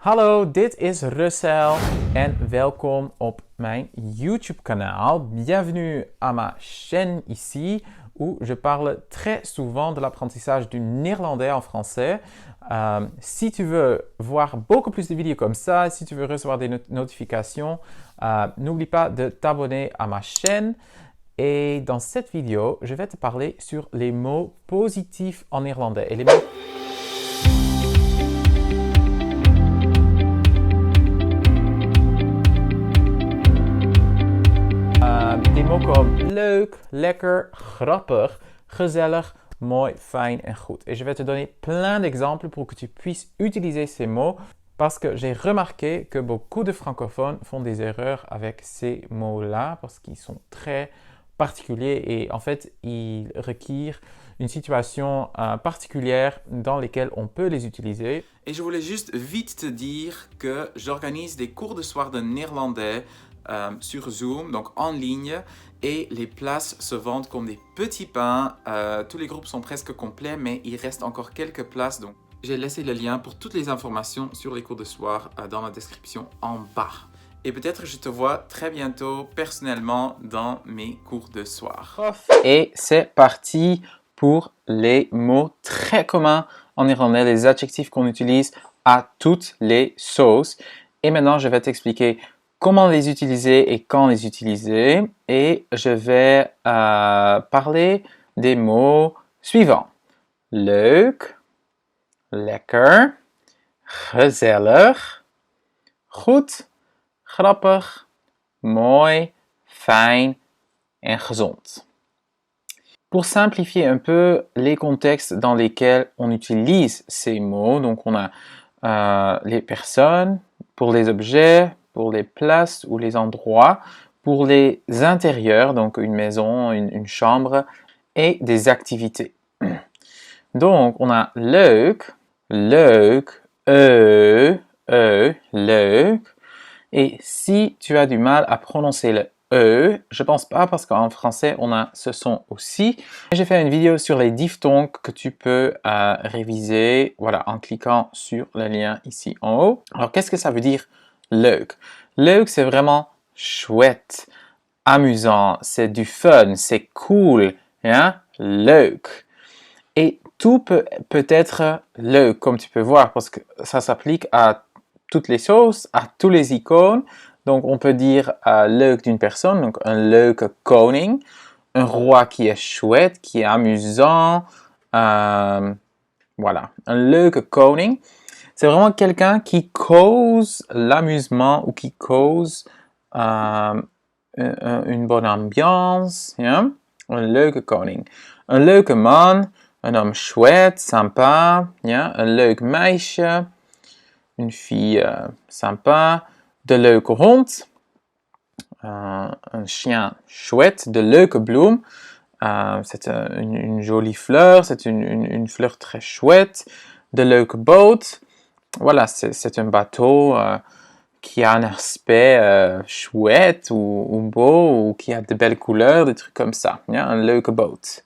Hallo, dit is Russell en welkom op mijn YouTube kanaal. Bienvenue à ma chaîne ici où je parle très souvent de l'apprentissage du néerlandais en français. Si tu veux voir beaucoup plus de vidéos comme ça, si tu veux recevoir des notifications, n'oublie pas de t'abonner à ma chaîne. Et dans cette vidéo, je vais te parler sur les mots positifs en néerlandais. Et les mots des mots comme leuk, lekker, grappig, gezellig, mooi, fijn en goed. Et je vais te donner plein d'exemples pour que tu puisses utiliser ces mots parce que j'ai remarqué que beaucoup de francophones font des erreurs avec ces mots-là parce qu'ils sont très particuliers et en fait, ils requièrent une situation particulière dans laquelle on peut les utiliser. Et je voulais juste vite te dire que j'organise des cours de soir de néerlandais sur Zoom, donc en ligne, et les places se vendent comme des petits pains. Tous les groupes sont presque complets, mais il reste encore quelques places, donc j'ai laissé le lien pour toutes les informations sur les cours de soir dans la description en bas. Et peut-être je te vois très bientôt personnellement dans mes cours de soir. Et c'est parti pour les mots très communs en néerlandais, les adjectifs qu'on utilise à toutes les sauces. Et maintenant, je vais t'expliquer comment les utiliser et quand les utiliser. Et je vais parler des mots suivants. Leuk, lekker, gezellig, goed, grappig, mooi, fijn en gezond. Pour simplifier un peu les contextes dans lesquels on utilise ces mots, donc on a les personnes, pour les objets, pour les places ou les endroits, pour les intérieurs, donc une maison, une chambre, et des activités. Donc, on a leuk, leuk, leuk. Et si tu as du mal à prononcer le je pense pas parce qu'en français, on a ce son aussi. J'ai fait une vidéo sur les diphtongues que tu peux réviser voilà, en cliquant sur le lien ici en haut. Alors, qu'est-ce que ça veut dire leuk? Leuk, c'est vraiment chouette, amusant, c'est du fun, c'est cool, hein? Leuk. Et tout peut être leuk, comme tu peux voir, parce que ça s'applique à toutes les choses, à tous les icônes. Donc, on peut dire leuk d'une personne, donc un leuke koning, un roi qui est chouette, qui est amusant. Voilà, un leuke koning. C'est vraiment quelqu'un qui cause l'amusement ou qui cause une bonne ambiance. Yeah? Un leuke koning. Un leuke man, un homme chouette, sympa. Yeah? Un leuk meisje, une fille sympa. De leuke hond, un chien chouette. De leuke bloem, c'est une jolie fleur, c'est une fleur très chouette. De leuke boot, voilà, c'est un bateau qui a un aspect chouette ou beau ou qui a de belles couleurs, des trucs comme ça. Yeah? Un leuke boot.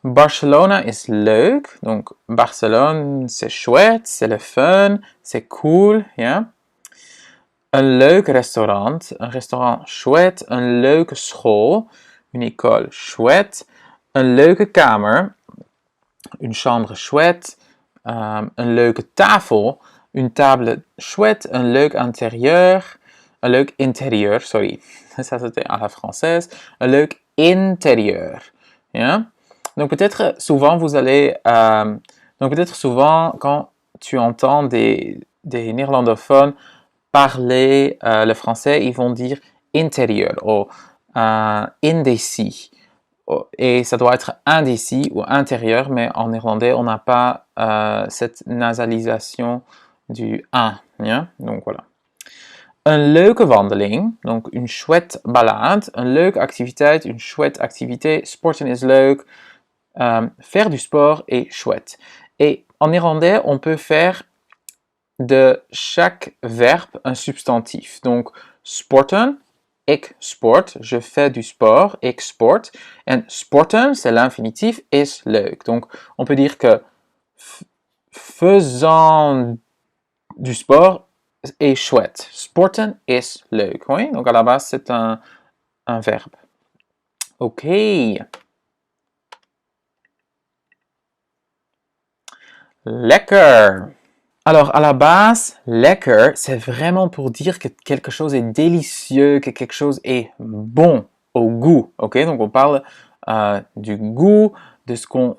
Barcelona is leuk, donc Barcelone c'est chouette, c'est le fun, c'est cool. Yeah? Un leuk restaurant, un restaurant chouette, un leuke school, une école chouette, un leuke kamer, une chambre chouette, un leuke tafel, une table chouette, un leuk intérieur, un leuk intérieur, sorry, ça c'était à la française, un leuk intérieur. Yeah? Donc peut-être souvent quand tu entends des néerlandophones parler le français, ils vont dire intérieur ou indécis. Et ça doit être indécis ou intérieur, mais en néerlandais, on n'a pas cette nasalisation du 1. Yeah? Donc voilà. Een leuke wandeling, donc une chouette balade. Een leuke activiteit, une chouette activité. Sporten is leuk. Faire du sport est chouette. Et en néerlandais, on peut faire de chaque verbe un substantif. Donc, sporten, ik sport, je fais du sport, ik sport. Et sporten, c'est l'infinitif, is leuk. Donc, on peut dire que faisant du sport est chouette. Sporten is leuk. Oui? Donc à la base, c'est un verbe. OK. Lekker. Alors, à la base, lekker, c'est vraiment pour dire que quelque chose est délicieux, que quelque chose est bon au goût. OK? Donc, on parle du goût, de ce qu'on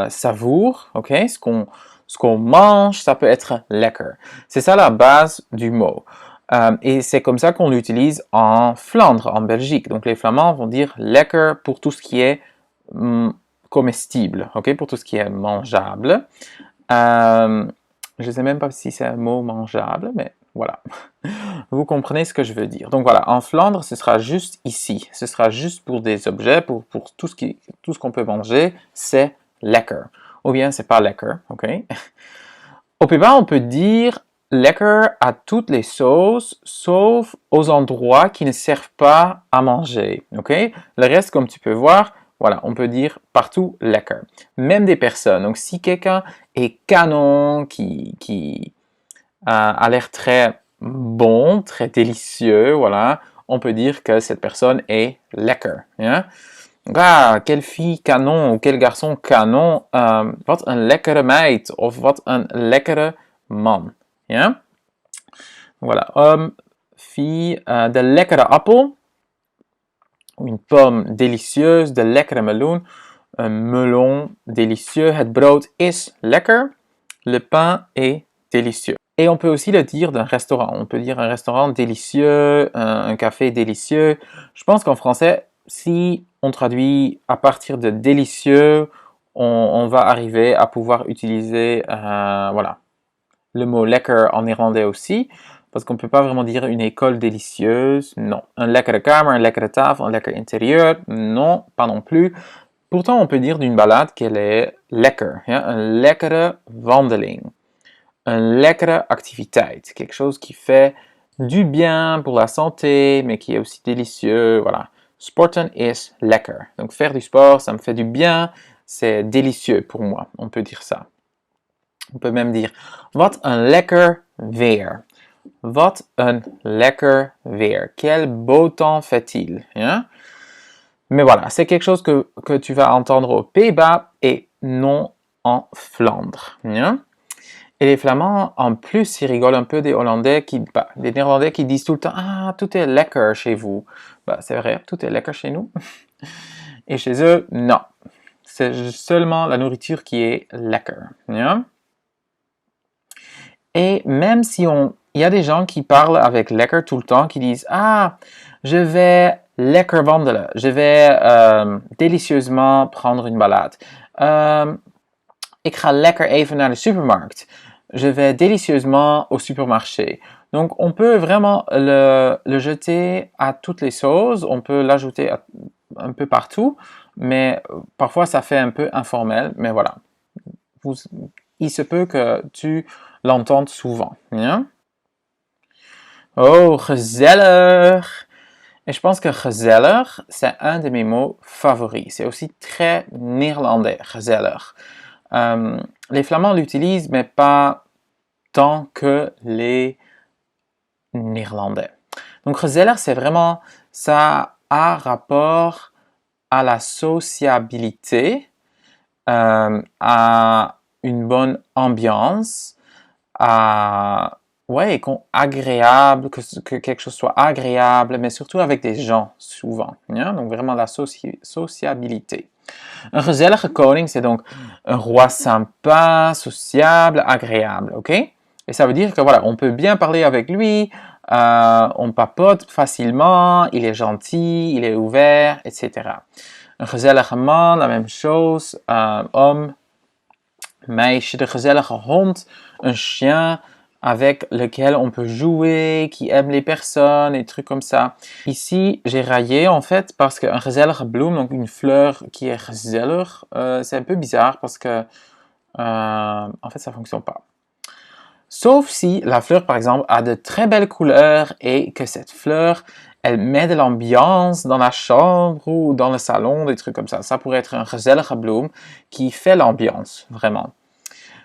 savoure. OK? Ce qu'on mange, ça peut être lekker. C'est ça la base du mot. Et c'est comme ça qu'on l'utilise en Flandre, en Belgique. Donc, les Flamands vont dire lekker pour tout ce qui est comestible, ok, pour tout ce qui est mangeable. Je ne sais même pas si c'est un mot mangeable, mais voilà. Vous comprenez ce que je veux dire. Donc voilà, en Flandre, ce sera juste ici. Ce sera juste pour des objets, pour tout ce qu'on peut manger, c'est lekker. Ou bien c'est pas lekker, ok. Au Pays-Bas, on peut dire lekker à toutes les sauces, sauf aux endroits qui ne servent pas à manger, ok. Le reste, comme tu peux voir, voilà, on peut dire partout lekker. Même des personnes. Donc, si quelqu'un est canon, qui a l'air très bon, très délicieux, voilà, on peut dire que cette personne est lekker. Hein? Ah, quelle fille canon ou quel garçon canon. Wat een lekkere meid of wat een lekkere man. Ja? Voilà. Fille, de lekkere appel. Une pomme délicieuse, de lekkere meloen. Un melon délicieux. Het brood is lekker. Le pain est délicieux. Et on peut aussi le dire d'un restaurant. On peut dire un restaurant délicieux, un café délicieux. Je pense qu'en français, si on traduit à partir de délicieux, on va arriver à pouvoir utiliser voilà, le mot lekker en néerlandais aussi. Parce qu'on ne peut pas vraiment dire une école délicieuse, non. Un lekkere kamer, un lekkere tafel, un lekker intérieur, non, pas non plus. Pourtant, on peut dire d'une balade qu'elle est lekker, ja? Een lekkere wandeling, une lekkere activiteit, quelque chose qui fait du bien pour la santé, mais qui est aussi délicieux, voilà. Sporten is lekker. Donc faire du sport, ça me fait du bien, c'est délicieux pour moi, on peut dire ça. On peut même dire, wat een lekker weer. Wat een lekker weer. Quel beau temps fait-il? Hein? Mais voilà, c'est quelque chose que tu vas entendre aux Pays-Bas et non en Flandre. Hein? Et les Flamands, en plus, ils rigolent un peu des Hollandais des Néerlandais qui disent tout le temps « Ah, tout est lekker chez vous. » Bah, c'est vrai, tout est lekker chez nous. Et chez eux, non. C'est seulement la nourriture qui est lekker. Hein? Et même si il y a des gens qui parlent avec lekker tout le temps, qui disent « Ah, je vais lekker wandelen. Je vais délicieusement prendre une balade. Ik ga lekker even naar de supermarkt. Je vais délicieusement au supermarché. » Donc, on peut vraiment le jeter à toutes les sauces. On peut l'ajouter un peu partout. Mais parfois, ça fait un peu informel. Mais voilà. Il se peut que tu l'entendes souvent. Hein? Oh, gezellig! Et je pense que gezellig, c'est un de mes mots favoris. C'est aussi très néerlandais, gezellig. Les Flamands l'utilisent, mais pas tant que les Néerlandais. Donc, gezellig, c'est vraiment, ça a rapport à la sociabilité, à une bonne ambiance, ouais, agréable, que quelque chose soit agréable, mais surtout avec des gens, souvent. Hein? Donc, vraiment la sociabilité. Un gezellige koning, c'est donc un roi sympa, sociable, agréable, ok? Et ça veut dire que voilà, on peut bien parler avec lui, on papote facilement, il est gentil, il est ouvert, etc. Un gezellige man, la même chose, homme, meisje, de gezellige hond, un chien avec lequel on peut jouer, qui aime les personnes, et trucs comme ça. Ici, j'ai raillé en fait parce qu'un gezellige bloem, donc une fleur qui est gezellig, c'est un peu bizarre parce que en fait ça fonctionne pas. Sauf si la fleur par exemple a de très belles couleurs et que cette fleur elle met de l'ambiance dans la chambre ou dans le salon, des trucs comme ça. Ça pourrait être un gezellige bloem qui fait l'ambiance, vraiment.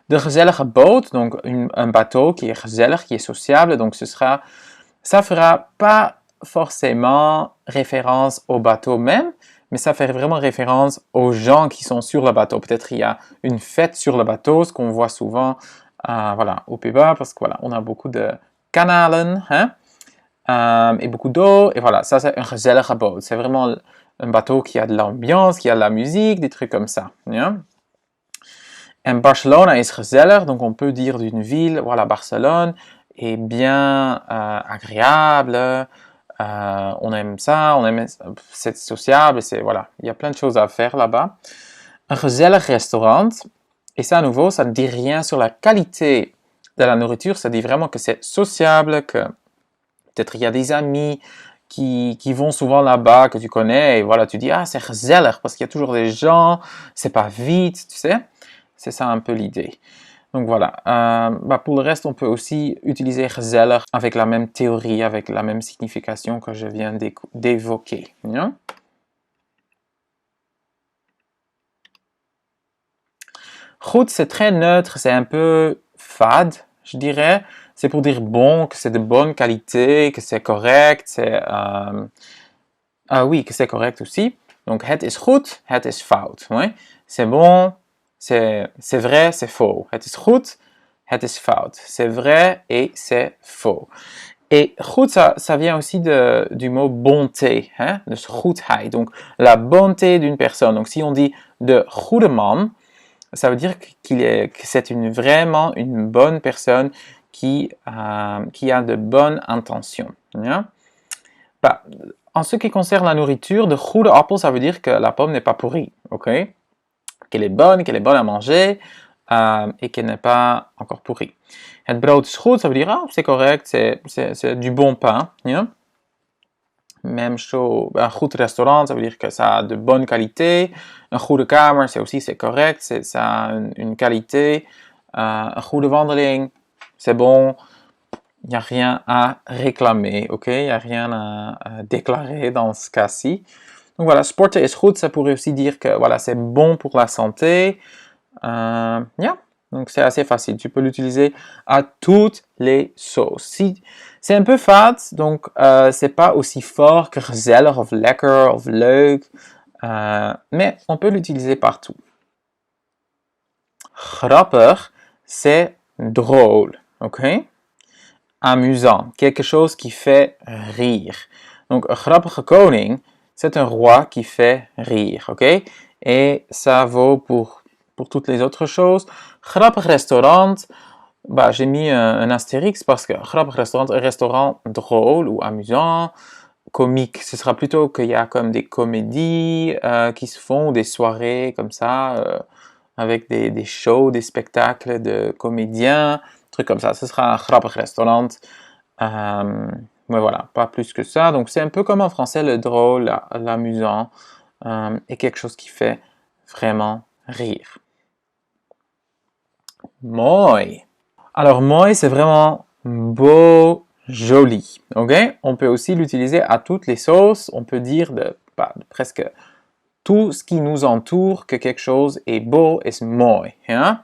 De gezellige boot, donc un bateau qui est gezellig, qui est sociable, donc ça fera pas forcément référence au bateau même, mais ça fait vraiment référence aux gens qui sont sur le bateau. Peut-être il y a une fête sur le bateau, ce qu'on voit souvent voilà, aux Pays-Bas, parce que voilà, on a beaucoup de kanalen, hein, et beaucoup d'eau, et voilà, ça c'est un gezellige boot. C'est vraiment un bateau qui a de l'ambiance, qui a de la musique, des trucs comme ça. Ja? En Barcelona is gezellig, donc on peut dire d'une ville, voilà, Barcelone est bien agréable, on aime ça, c'est sociable, voilà, il y a plein de choses à faire là-bas. Un gezellig restaurant, et ça à nouveau, ça ne dit rien sur la qualité de la nourriture, ça dit vraiment que c'est sociable, que peut-être il y a des amis qui vont souvent là-bas, que tu connais, et voilà, tu dis, ah, c'est gezellig, parce qu'il y a toujours des gens, c'est pas vide, tu sais. C'est ça un peu l'idée. Donc voilà, pour le reste, on peut aussi utiliser gezellig avec la même théorie, avec la même signification que je viens d'évoquer. Ja? Goed, c'est très neutre, c'est un peu fade, je dirais. C'est pour dire bon, que c'est de bonne qualité, que c'est correct, oui, que c'est correct aussi. Donc, het is goed, het is fout. Ouais? C'est bon, c'est vrai, c'est faux. Het is goed, het is fout. C'est vrai et c'est faux. Et goed, ça vient aussi du mot bonté, hein, de goedheid. Donc, la bonté d'une personne. Donc, si on dit de goede man, ça veut dire que c'est vraiment une bonne personne qui a de bonnes intentions. Ja? En ce qui concerne la nourriture, de goede appel, ça veut dire que la pomme n'est pas pourrie, ok? Qu'elle est bonne à manger et qu'elle n'est pas encore pourrie. Het brood is goed, ça veut dire, c'est correct, c'est du bon pain. Ja? Même chose, un goed restaurant, ça veut dire que ça a de bonne qualité. Een goede kamer, c'est correct, ça a une qualité. Een goede wandeling, c'est bon. Il n'y a rien à réclamer, ok? Il n'y a rien à déclarer dans ce cas-ci. Donc voilà, sporten is goed, ça pourrait aussi dire que voilà, c'est bon pour la santé. Yeah. Donc c'est assez facile, tu peux l'utiliser à toutes les sauces. C'est un peu fade, donc c'est pas aussi fort que gezellig of lekker of leuk, mais on peut l'utiliser partout. Grappig, c'est drôle, ok? Amusant, quelque chose qui fait rire. Donc, een grappige koning, c'est un roi qui fait rire, ok? Et ça vaut pour toutes les autres choses. Grappig restaurant, j'ai mis un astérix parce que grappig restaurant, un restaurant drôle ou amusant, comique, ce sera plutôt qu'il y a comme des comédies qui se font, des soirées comme ça, avec des shows, des spectacles de comédiens, trucs comme ça. Ce sera un grappig restaurant. Mais voilà, pas plus que ça. Donc c'est un peu comme en français, le drôle, l'amusant, et quelque chose qui fait vraiment rire. Mooi. Alors mooi, c'est vraiment beau, joli. Ok? On peut aussi l'utiliser à toutes les sauces. On peut dire de presque tout ce qui nous entoure que quelque chose est beau is mooi. Hein?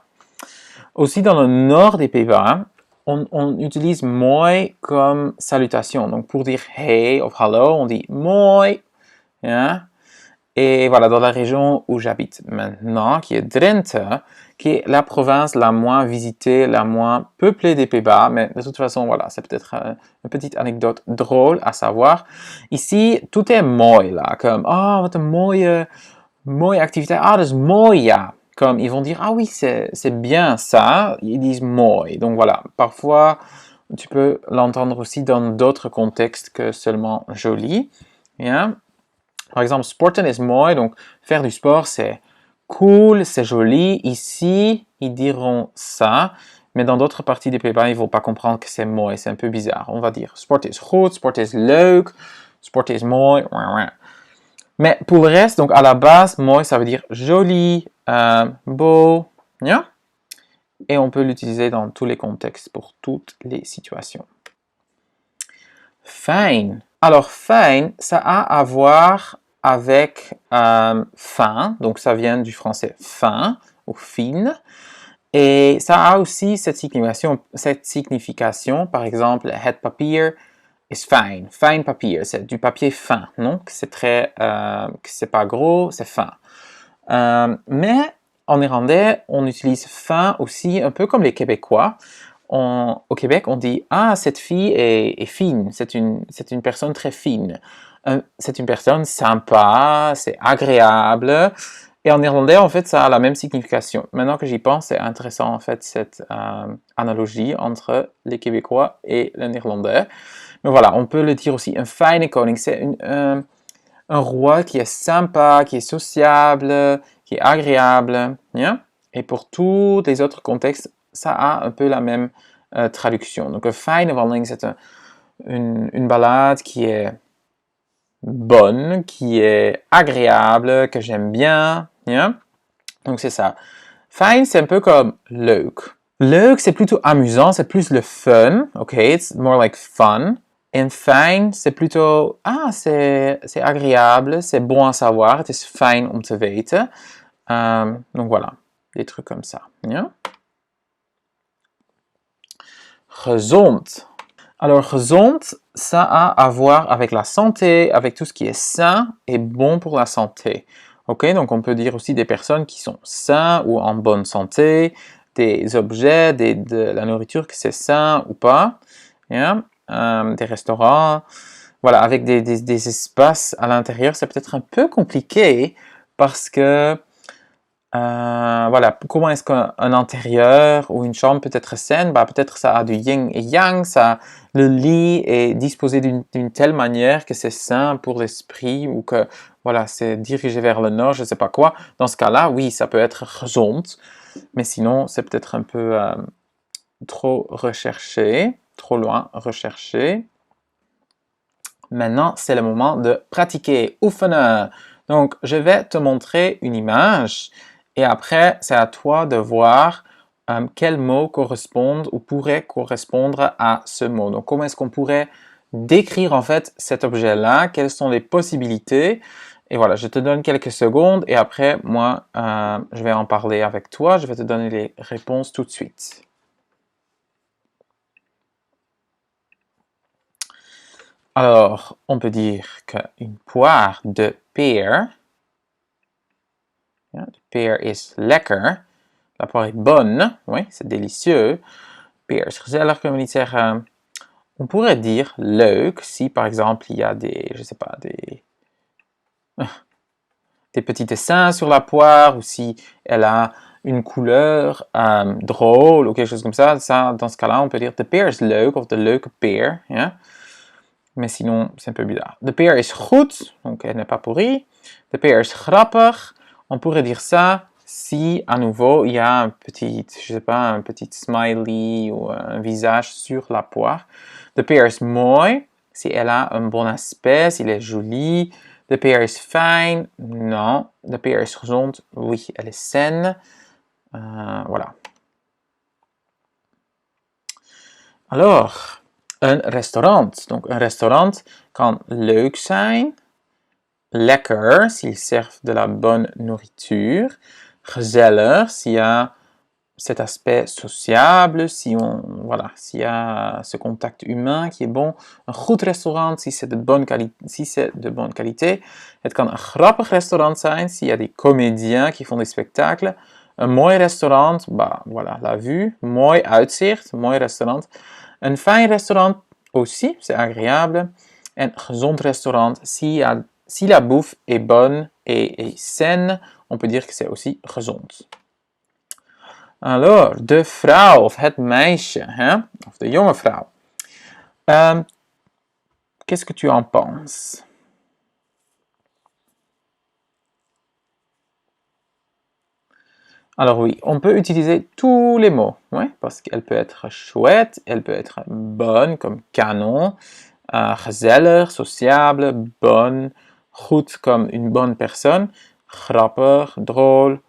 Aussi dans le nord des Pays-Bas, on utilise mooi comme salutation. Donc pour dire hey ou hallo, on dit mooi. Hein? Et voilà, dans la région où j'habite maintenant, qui est Drenthe, qui est la province la moins visitée, la moins peuplée des Pays-Bas, mais de toute façon, voilà, c'est peut-être une petite anecdote drôle à savoir. Ici, tout est mooi, là, comme, wat een mooie activité, dat is mooi, ja. Comme, ils vont dire, ah oui, c'est bien ça, ils disent mooi. Donc voilà, parfois, tu peux l'entendre aussi dans d'autres contextes que seulement joli. Bien. Par exemple, sporten is mooi, donc faire du sport, c'est cool, c'est joli. Ici, ils diront ça, mais dans d'autres parties des Pays-Bas, ils ne vont pas comprendre que c'est mooi, c'est un peu bizarre. On va dire sport is goed, sport is leuk, sport is mooi. Mais pour le reste, donc à la base, mooi, ça veut dire joli, beau, yeah? Et on peut l'utiliser dans tous les contextes, pour toutes les situations. Fijn. Alors, fijn, ça a à voir avec fin, donc ça vient du français fin ou fine, Et ça a aussi cette signification, par exemple, het papier is fijn. Fijn papier, c'est du papier fin, non? Que c'est pas gros, c'est fin. Mais en néerlandais, on utilise fin aussi un peu comme les Québécois. Au Québec, on dit « Ah, cette fille est fine, c'est une personne très fine. C'est une personne sympa, c'est agréable. » Et en néerlandais, en fait, ça a la même signification. Maintenant que j'y pense, c'est intéressant, en fait, cette analogie entre les Québécois et le néerlandais. Mais voilà, on peut le dire aussi. Un fijne koning, c'est un roi qui est sympa, qui est sociable, qui est agréable. Yeah? Et pour tous les autres contextes, ça a un peu la même traduction. Donc, un fijne wandeling, c'est une balade qui est bonne, qui est agréable, que j'aime bien. Yeah? Donc, c'est ça. Fijn, c'est un peu comme leuk. Leuk, c'est plutôt amusant, c'est plus le fun. OK, it's more like fun. Et fijn, c'est plutôt, c'est agréable, c'est bon à savoir. Het is fijn om te weten. Donc voilà, des trucs comme ça. Yeah? Gezond. Alors, gezond, ça a à voir avec la santé, avec tout ce qui est sain et bon pour la santé. Ok, donc on peut dire aussi des personnes qui sont sains ou en bonne santé, des objets, de la nourriture, que c'est sain ou pas. Yeah? Des restaurants. Voilà, avec des espaces à l'intérieur, c'est peut-être un peu compliqué parce que voilà, comment est-ce qu'un intérieur ou une chambre peut être saine? Bah, peut-être ça a du yin et yang, le lit est disposé d'une telle manière que c'est sain pour l'esprit ou que voilà, c'est dirigé vers le nord, je ne sais pas quoi. Dans ce cas-là, oui, ça peut être gezond, mais sinon, c'est peut-être un peu trop recherché, trop loin recherché. Maintenant, c'est le moment de pratiquer. Oefenen. Donc, je vais te montrer une image et après, c'est à toi de voir quels mots correspondent ou pourraient correspondre à ce mot. Donc, comment est-ce qu'on pourrait décrire en fait cet objet-là? Quelles sont les possibilités? Et voilà, je te donne quelques secondes et après, moi, je vais en parler avec toi. Je vais te donner les réponses tout de suite. Alors, on peut dire qu'une poire de pear, de pear is lekker, la poire est bonne, oui, c'est délicieux. Pear is gezellig, kunnen we niet zeggen. On pourrait dire leuk si par exemple il y a je sais pas, des petits dessins sur la poire ou si elle a une couleur drôle ou quelque chose comme ça. Dans ce cas-là, on peut dire the pear is leuk of the leuke pear. Yeah? Mais sinon, c'est un peu bizarre. De pear is goed, donc elle n'est pas pourrie. De pear is grappig. On pourrait dire ça si, à nouveau, il y a un petit smiley ou un visage sur la poire. De pear is mooi, si elle a un bon aspect, s'il est joli. De pear is fijn, non. De pear is gezond, oui, elle est saine. Voilà. Alors, een restaurant. Donc, un restaurant kan leuk zijn, lekker, s'ils servent de la bonne nourriture, gezellig, s'il y a cet aspect sociable, s'il y a ce contact humain qui est bon. Un goed restaurant, si c'est de bonne qualité. Het kan een grappig restaurant zijn, s'il y a des comédiens qui font des spectacles. Un mooi restaurant, bah, voilà, la vue, mooi uitzicht, mooi restaurant. Un fijn restaurant aussi, c'est agréable. Un gezond restaurant, si la bouffe est bonne et saine, on peut dire que c'est aussi gezond. Alors, de vrouw of het meisje, hein? Of de jonge vrouw. Qu'est-ce que tu en penses? Alors oui, on peut utiliser tous les mots, ouais, parce qu'elle peut être chouette, elle peut être bonne comme canon, gezellig, sociable, bonne, goed comme une bonne personne, grappig, drôle,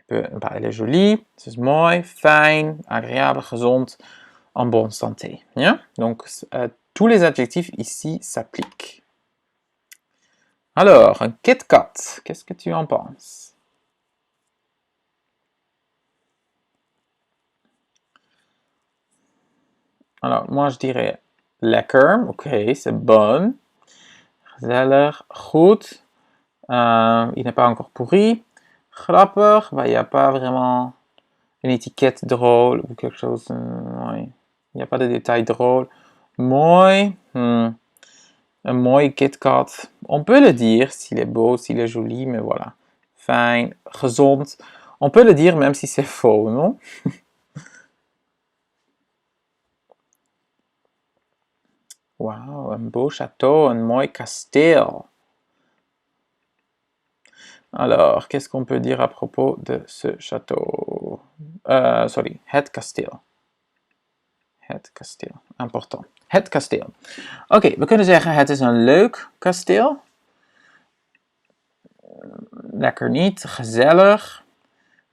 elle est jolie, c'est mooi, fijn, agréable, gezond, en bonne santé. Yeah? Donc, tous les adjectifs ici s'appliquent. Alors, un KitKat, qu'est-ce que tu en penses? Alors, moi, je dirais lekker. Ok, c'est bon. Gezellig, goed. Il n'est pas encore pourri. Grappig, il n'y a pas vraiment une étiquette drôle ou quelque chose. Ouais. Il n'y a pas de détails drôles. Mooi. Un mooi KitKat. On peut le dire s'il est beau, s'il est joli, mais voilà. Fijn, gezond. On peut le dire même si c'est faux, non? Wauw, un beau château, un mooi kasteel. Alors, qu'est-ce qu'on peut dire à propos de ce château? Sorry, het kasteel. Het kasteel, important. Het kasteel. Oké, we kunnen zeggen het is een leuk kasteel. Lekker niet, gezellig.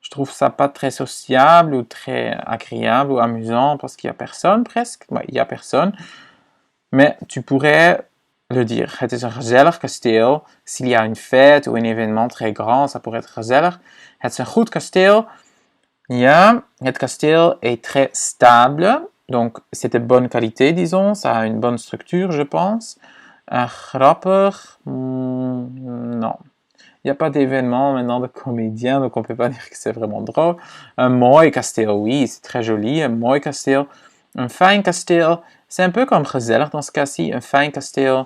Je trouve ça pas très sociable ou très agréable ou amusant parce qu'il y a personne presque. Ouais, il y a personne. Mais tu pourrais le dire. Het is een gezellig kasteel. S'il y a une fête ou un événement très grand, ça pourrait être gezellig. Het is een goed kasteel. Ja, het kasteel est très stable. Donc, c'est de bonne qualité, disons. Ça a une bonne structure, je pense. Grappig, non. Il n'y a pas d'événement maintenant de comédien, donc on ne peut pas dire que c'est vraiment drôle. Un mooi kasteel, oui, c'est très joli. Un mooi kasteel. Un fijn kasteel, c'est un peu comme gezellig dans ce cas-ci. Un fijn kasteel,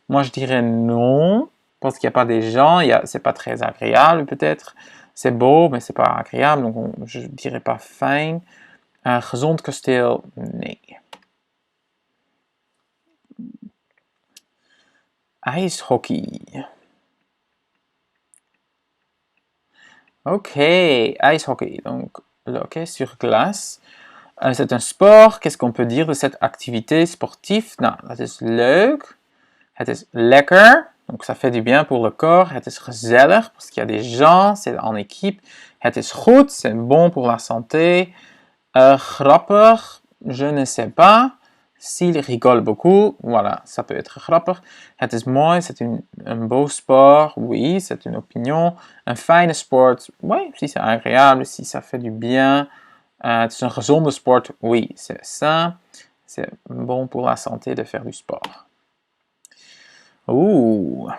moi je dirais non, parce qu'il n'y a pas des gens, c'est pas très agréable peut-être. C'est beau, mais c'est pas agréable, donc je dirais pas fijn. Un gezond kasteel, nee. IJshockey. Ok, ijshockey, donc le hockey sur glace. C'est un sport. Qu'est-ce qu'on peut dire de cette activité sportive? Nou, dat is leuk. Het is lekker. Donc ça fait du bien pour le corps. Het is gezellig parce qu'il y a des gens, c'est en équipe. Het is goed, c'est bon pour la santé. Grappig, je ne sais pas. S'il rigole beaucoup, voilà, ça peut être grappig. Het is mooi, c'est un beau sport, oui, c'est une opinion. Un fijne sport, oui, si c'est agréable, si ça fait du bien. Het is een gezonde sport, oui, c'est sain. C'est bon pour la santé de faire du sport. Ouh.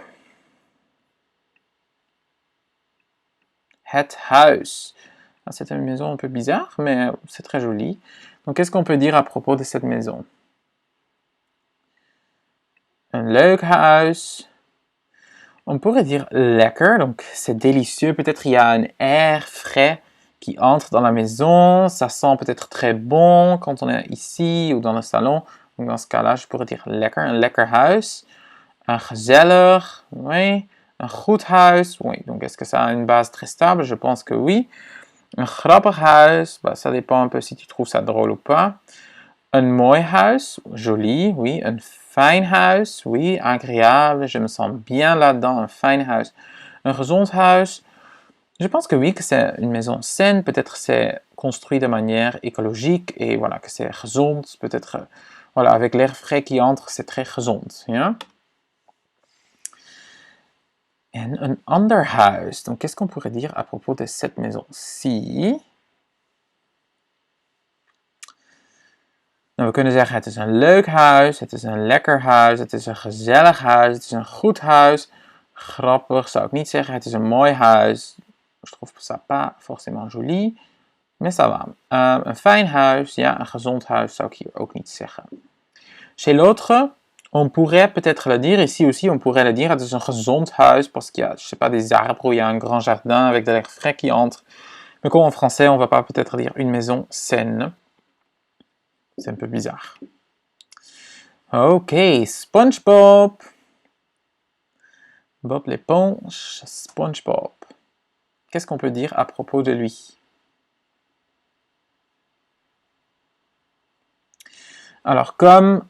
Het huis. C'est une maison un peu bizarre, mais c'est très joli. Donc, qu'est-ce qu'on peut dire à propos de cette maison? Un leuk huis. On pourrait dire lekker, donc c'est délicieux. Peut-être il y a un air frais qui entre dans la maison. Ça sent peut-être très bon quand on est ici ou dans le salon. Donc dans ce cas-là, je pourrais dire lekker, un lekker huis. Un gezellig, oui. Un goed huis, oui. Donc est-ce que ça a une base très stable? Je pense que oui. Un grappig huis, bah, ça dépend un peu si tu trouves ça drôle ou pas. Un mooi huis, joli, oui. Un fijn huis, oui, agréable, je me sens bien là-dedans, un fijn huis. Un gezond huis, je pense que oui, que c'est une maison saine, peut-être c'est construit de manière écologique et voilà, que c'est gezond, peut-être, voilà, avec l'air frais qui entre, c'est très gezond. Ja? En un ander huis, donc qu'est-ce qu'on pourrait dire à propos de cette maison-ci? Nou, we kunnen zeggen het is een leuk huis, het is een lekker huis, het is een gezellig huis, het is een goed huis. Grappig zou ik niet zeggen, het is een mooi huis. Je trouve ça pas forcément joli, mais ça va. Een fijn huis, ja, een gezond huis zou ik hier ook niet zeggen. Chez l'autre, on pourrait peut-être le dire, ici aussi on pourrait le dire, het is een gezond huis parce qu'il y a, je sais pas, des arbres ou il y a un grand jardin avec de l'air frais qui entre. Mais comme en français, on va pas peut-être dire une maison saine. C'est un peu bizarre. Ok, SpongeBob. Bob l'éponge, SpongeBob. Qu'est-ce qu'on peut dire à propos de lui? Alors, comme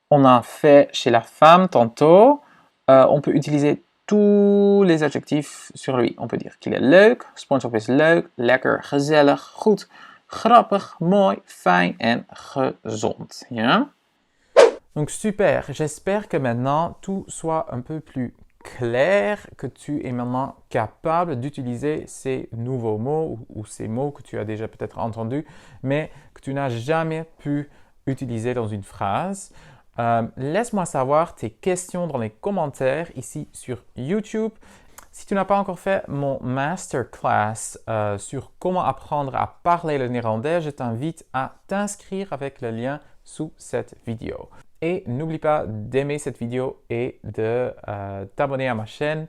on a fait chez la femme tantôt, on peut utiliser tous les adjectifs sur lui. On peut dire qu'il est leuk, SpongeBob is leuk, lekker, gezellig, goed, grappig, mooi, fijn en gezond. Ja? Donc super, j'espère que maintenant tout soit un peu plus clair, que tu es maintenant capable d'utiliser ces nouveaux mots ou ces mots que tu as déjà peut-être entendus, mais que tu n'as jamais pu utiliser dans une phrase. Laisse-moi savoir tes questions dans les commentaires ici sur YouTube. Si tu n'as pas encore fait mon masterclass sur comment apprendre à parler le néerlandais, je t'invite à t'inscrire avec le lien sous cette vidéo. Et n'oublie pas d'aimer cette vidéo et de t'abonner à ma chaîne.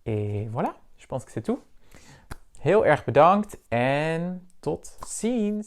Et voilà, je pense que c'est tout. Heel erg bedankt en tot ziens!